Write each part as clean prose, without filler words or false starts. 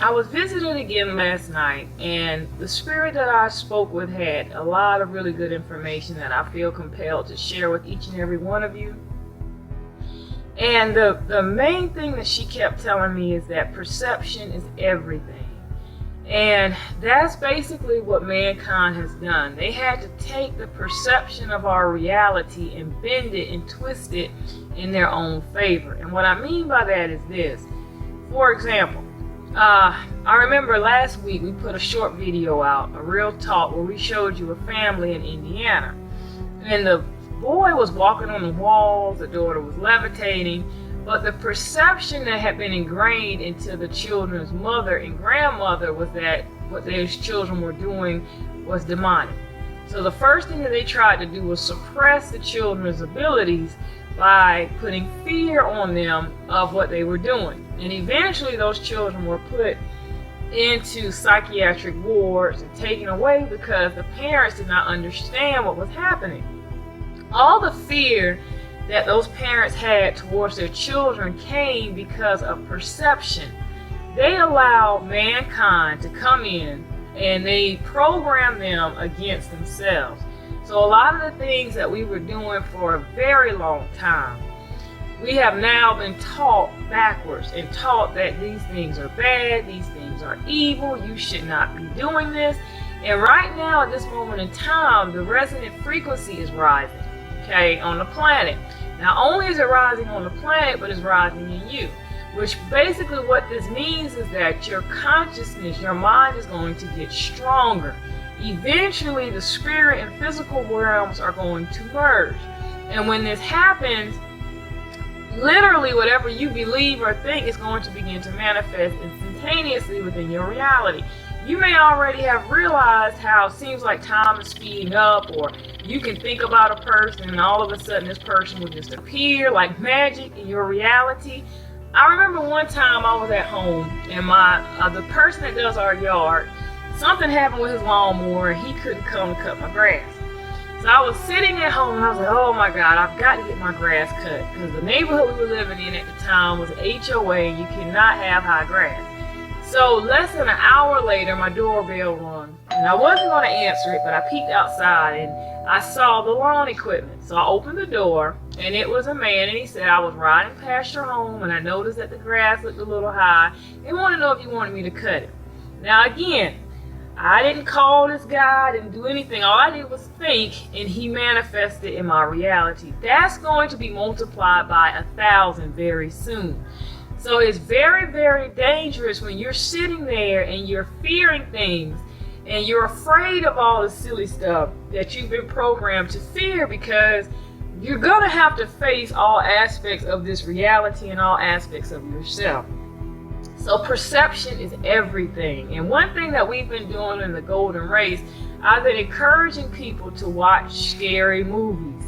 I was visited again last night, and the spirit that I spoke with had a lot of really good information that I feel compelled to share with each and every one of you. And the main thing that she kept telling me is that perception is everything. And that's basically what mankind has done. They had to take the perception of our reality and bend it and twist it in their own favor. And what I mean by that is this. For example, I remember last week we put a short video out, a real talk, where we showed you a family in Indiana. And the boy was walking on the walls, the daughter was levitating, but the perception that had been ingrained into the children's mother and grandmother was that what those children were doing was demonic. So the first thing that they tried to do was suppress the children's abilities by putting fear on them of what they were doing. And eventually those children were put into psychiatric wards and taken away because the parents did not understand what was happening. All the fear that those parents had towards their children came because of perception. They allowed mankind to come in and they programmed them against themselves. So a lot of the things that we were doing for a very long time, we have now been taught backwards and taught that these things are bad, these things are evil, you should not be doing this. And right now at this moment in time, the resonant frequency is rising, okay, on the planet. Not only is it rising on the planet, but it's rising in you. Which basically what this means is that your consciousness, your mind is going to get stronger. Eventually the spirit and physical realms are going to merge. And when this happens, literally whatever you believe or think is going to begin to manifest instantaneously within your reality. You may already have realized how it seems like time is speeding up, or you can think about a person and all of a sudden this person will just appear like magic in your reality. I remember one time I was at home and the person that does our yard, something happened with his lawnmower and he couldn't come to cut my grass. So I was sitting at home and I was like, oh my God, I've got to get my grass cut, because the neighborhood we were living in at the time was an HOA and you cannot have high grass. So less than an hour later, my doorbell rung, and I wasn't going to answer it, but I peeked outside and I saw the lawn equipment. So I opened the door, and it was a man, and he said, I was riding past your home, and I noticed that the grass looked a little high, and wanted to know if you wanted me to cut it. Now again, I didn't call this guy, I didn't do anything. All I did was think, and he manifested in my reality. That's going to be multiplied by 1,000 very soon. So it's very, very dangerous when you're sitting there and you're fearing things and you're afraid of all the silly stuff that you've been programmed to fear, because you're going to have to face all aspects of this reality and all aspects of yourself. So perception is everything. And one thing that we've been doing in the Golden Race, I've been encouraging people to watch scary movies,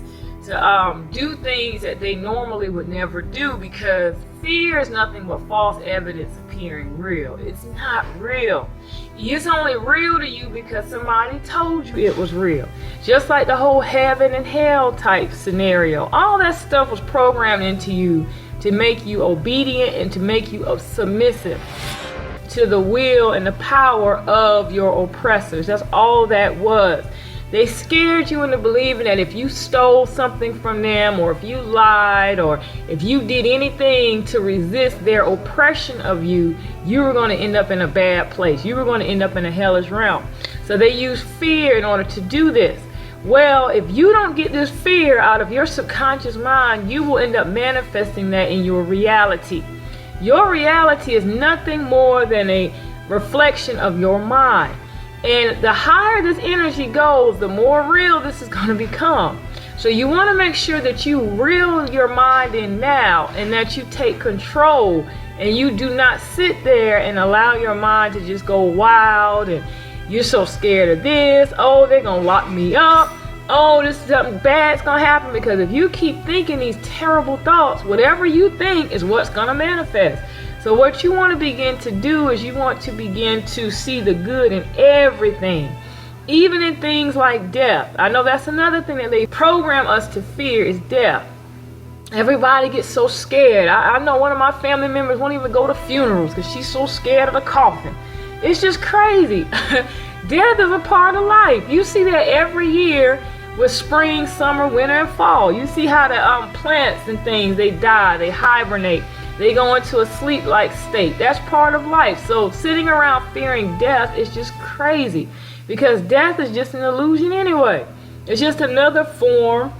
to do things that they normally would never do, because fear is nothing but false evidence appearing real. It's not real. It's only real to you because somebody told you it was real. Just like the whole heaven and hell type scenario. All that stuff was programmed into you to make you obedient and to make you submissive to the will and the power of your oppressors. That's all that was. They scared you into believing that if you stole something from them, or if you lied, or if you did anything to resist their oppression of you, you were going to end up in a bad place. You were going to end up in a hellish realm. So they use fear in order to do this. Well, if you don't get this fear out of your subconscious mind, you will end up manifesting that in your reality. Your reality is nothing more than a reflection of your mind. And the higher this energy goes, the more real this is going to become. So you want to make sure that you reel your mind in now, and that you take control, and you do not sit there and allow your mind to just go wild, and you're so scared of this. Oh, they're going to lock me up. Oh, this is something bad's going to happen. Because if you keep thinking these terrible thoughts, whatever you think is what's going to manifest. So what you want to begin to do is you want to begin to see the good in everything, even in things like death. I know that's another thing that they program us to fear, is death. Everybody gets so scared. I know one of my family members won't even go to funerals because she's so scared of the coffin. It's just crazy. Death is a part of life. You see that every year with spring, summer, winter, and fall. You see how the plants and things, they die, they hibernate, they go into a sleep-like state. That's part of life. So sitting around fearing death is just crazy, because death is just an illusion anyway. It's just another form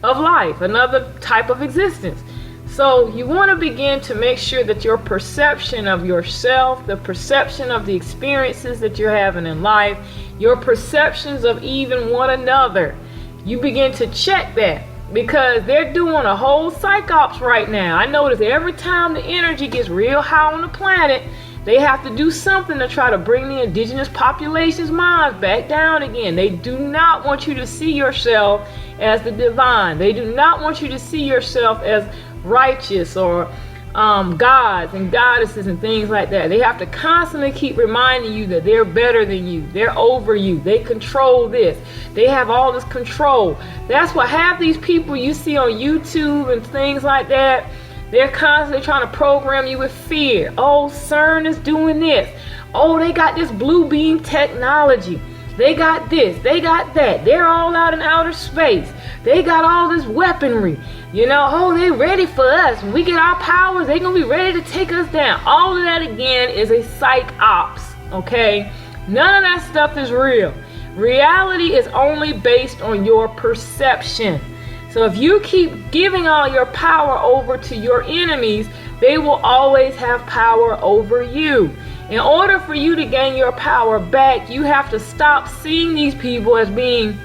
of life, another type of existence. So you want to begin to make sure that your perception of yourself, the perception of the experiences that you're having in life, your perceptions of even one another, you begin to check that, because they're doing a whole psyops right now. I notice every time the energy gets real high on the planet, they have to do something to try to bring the indigenous population's minds back down again. They do not want you to see yourself as the divine. They do not want you to see yourself as righteous or gods and goddesses and things like that. They have to constantly keep reminding you that they're better than you. They're over you. They control this. They have all this control. That's what half these people you see on YouTube and things like that, they're constantly trying to program you with fear. Oh, CERN is doing this. Oh, they got this blue beam technology. They got this. They got that. They're all out in outer space. They got all this weaponry. You know, oh, they ready for us. When we get our powers, they gonna be ready to take us down. All of that, again, is a psych ops, okay? None of that stuff is real. Reality is only based on your perception. So if you keep giving all your power over to your enemies, they will always have power over you. In order for you to gain your power back, you have to stop seeing these people as being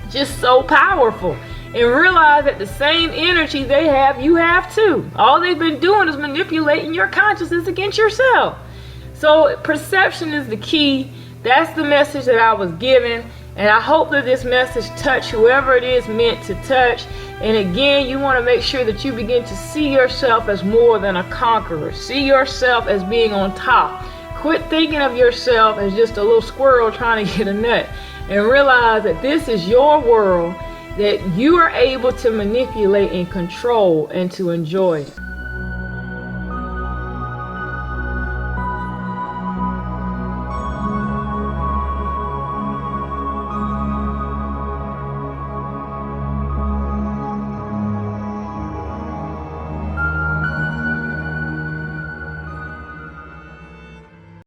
just so powerful, and realize that the same energy they have, you have too. All they've been doing is manipulating your consciousness against yourself. So perception is the key. That's the message that I was given, and I hope that this message touched whoever it is meant to touch. And again, you want to make sure that you begin to see yourself as more than a conqueror. See yourself as being on top. Quit thinking of yourself as just a little squirrel trying to get a nut, and realize that this is your world that you are able to manipulate and control and to enjoy.